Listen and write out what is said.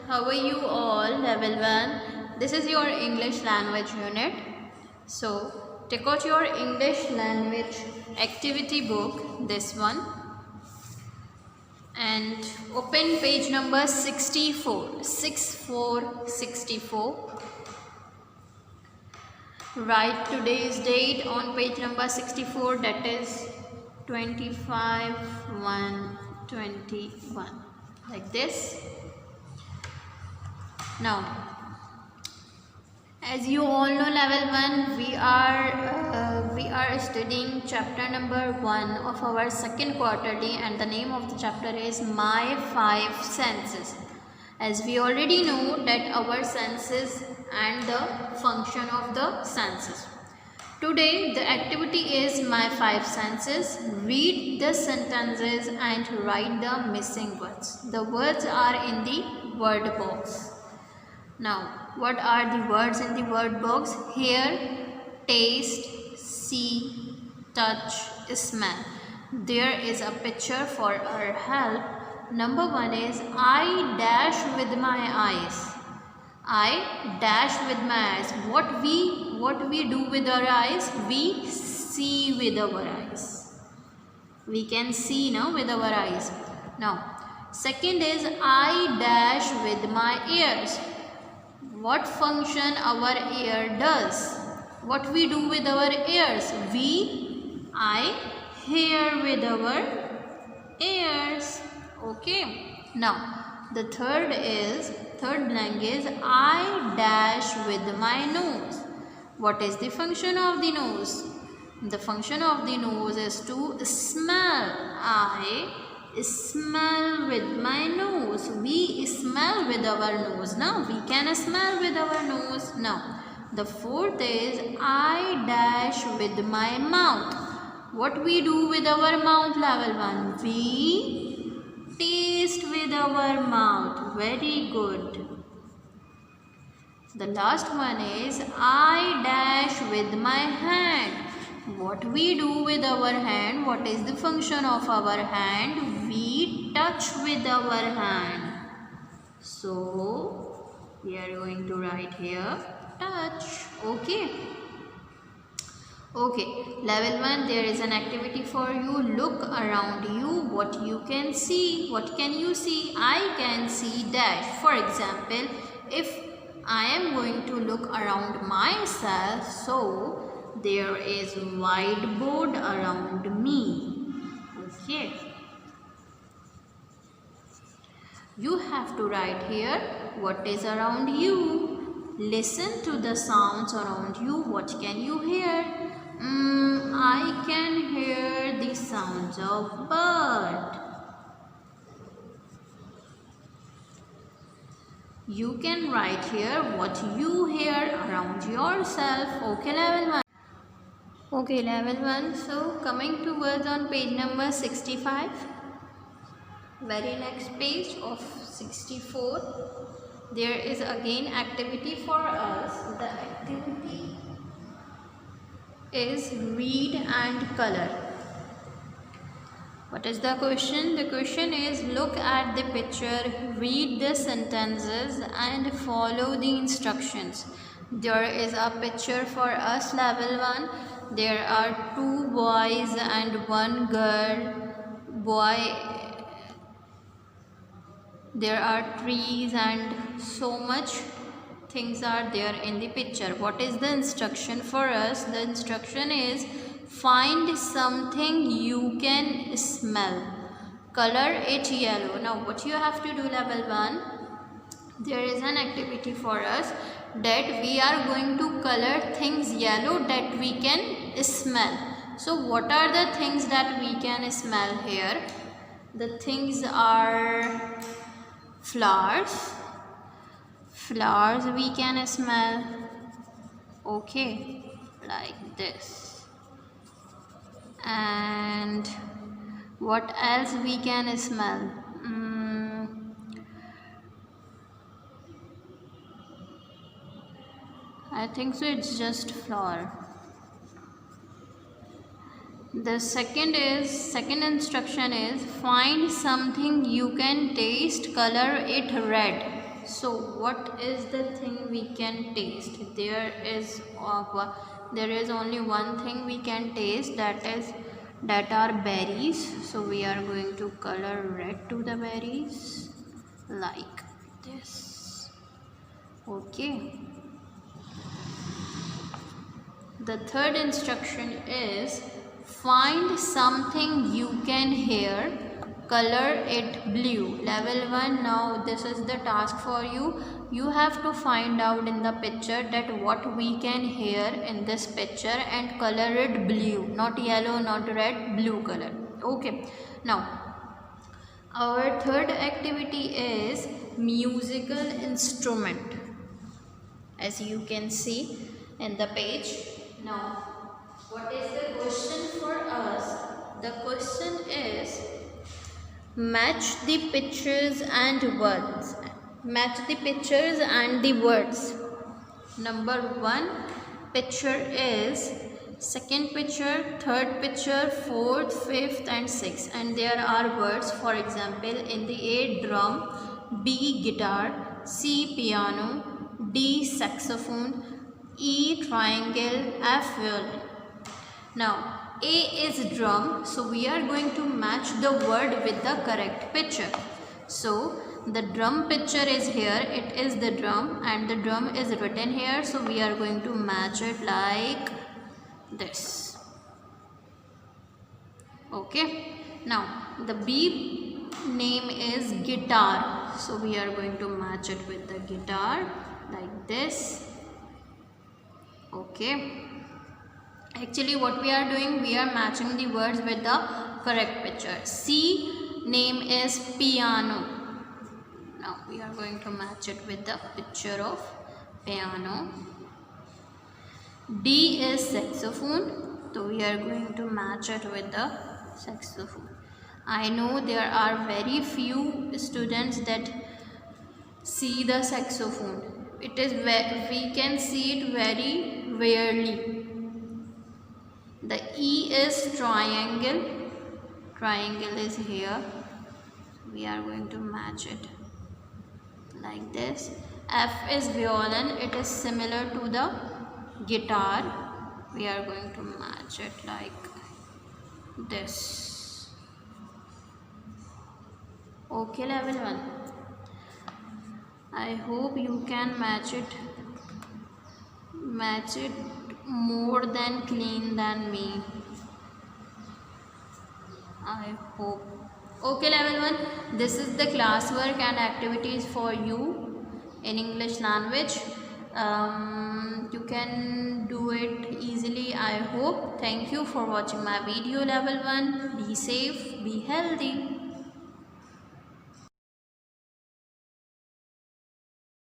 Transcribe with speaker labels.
Speaker 1: How are you all? Level 1. This is your English language unit. So, take out your English language activity book, this one, and open page number 64. 64. Write today's date on page number 64, that is 25/1/21, like this. Now, as you all know, level 1, we are studying chapter number 1 of our second quarterly, and the name of the chapter is My 5 Senses. As we already know that our senses and the function of the senses. Today the activity is My 5 Senses. Read the sentences and write the missing words. The words are in the word box. Now, what are the words in the word box? Hear, taste, see, touch, smell. There is a picture for our help. Number 1 is I dash with my eyes. I dash with my eyes. What we do with our eyes? We see with our eyes. We can see now with our eyes. Now, second is I dash with my ears. What function our ear does? What we do with our ears? I hear with our ears. Okay. Now, the third blank is I dash with my nose. What is the function of the nose? The function of the nose is to smell. I smell with my nose. We smell with our nose. Now we can smell with our nose. Now the fourth is I dash with my mouth. What we do with our mouth, level 1? We taste with our mouth. Very good. The last one is I dash with my hand. What we do with our hand? What is the function of our hand? We touch with our hand. So, we are going to write here touch. Okay. Okay. Level 1, there is an activity for you. Look around you. What you can see? What can you see? I can see dash. For example, if I am going to look around myself, so there is whiteboard around me. Okay. You have to write here what is around you. Listen to the sounds around you. What can you hear? I can hear the sounds of bird. You can write here what you hear around yourself. Okay, level 1. Okay, level 1. So, coming towards on page number 65. Very next page of 64. There is again activity for us. The activity is read and color. What is the question? The question is look at the picture, read the sentences and follow the instructions. There is a picture for us, level 1. There are 2 boys and 1 girl. There are trees and so much things are there in the picture. What is the instruction for us? The instruction is find something you can smell. Color it yellow. Now what you have to do, level 1, there is an activity for us that we are going to color things yellow that we can smell. So what are the things that we can smell here? The things are flowers. Flowers we can smell. Okay, like this. And what else we can smell? I think so it's just flower. The second instruction is find something you can taste, color it red. So what is the thing we can taste? There is only one thing we can taste, that are berries. So we are going to color red to the berries like this. Okay. The third instruction is find something you can hear, color it blue. Level 1. Now this is the task for you. You have to find out in the picture that what we can hear in this picture and color it blue, not yellow, not red, blue color. Okay. Now our third activity is musical instrument, as you can see in the page. Now, what is the question for us? The question is match the pictures and words. Match the pictures and the words. Number 1 picture is second picture, third picture, fourth, fifth and sixth, and there are words. For example, in the A, drum, B, guitar, C, piano, D, saxophone, E, triangle, F, violin. Now A is drum, so we are going to match the word with the correct picture. So the drum picture is here, it is the drum and the drum is written here, so we are going to match it like this. Okay. Now the B name is guitar, so we are going to match it with the guitar like this. Okay. Actually what we are doing, we are matching the words with the correct picture. C name is piano. Now we are going to match it with the picture of piano. D is saxophone, so we are going to match it with the saxophone. I know there are very few students that see the saxophone. We can see it very rarely. The E is triangle. Triangle is here. We are going to match it like this. F is violin. It is similar to the guitar. We are going to match it like this. Okay, level 1. I hope you can match it more than clean than me. I hope. Okay, level 1. This is the classwork and activities for you in English language. You can do it easily, I hope. Thank you for watching my video, level 1. Be safe, be healthy.